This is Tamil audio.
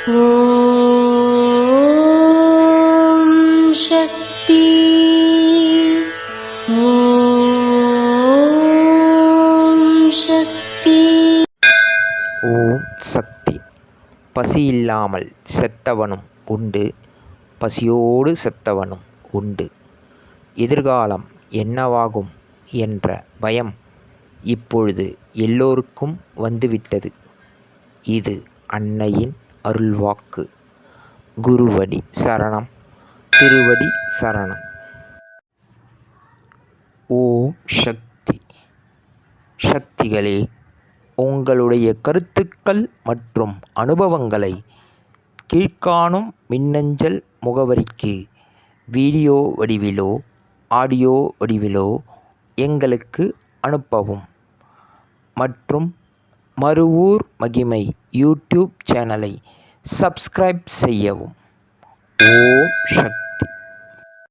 ஓம் சக்தி. ஓம் சக்தி. ஓம் சக்தி. பசியில்லாமல் செத்தவனும் உண்டு, பசியோடு செத்தவனும் உண்டு. எதிர்காலம் என்னவாகும் என்ற பயம் இப்பொழுது எல்லோருக்கும் வந்துவிட்டது. இது அன்னையின் அருள்வாக்கு. குருவடி சரணம், திருவடி சரணம். ஓம் சக்தி. சக்திகளே, உங்களுடைய கருத்துக்கள் மற்றும் அனுபவங்களை கீழ்காணும் மின்னஞ்சல் முகவரிக்கு வீடியோ வடிவிலோ ஆடியோ வடிவிலோ எங்களுக்கு அனுப்பவும். மற்றும் மறுவூர் மகிமை யூடியூப் சேனலை சப்ஸ்கிரைப் செய்யவும். ஓம் சக்தி.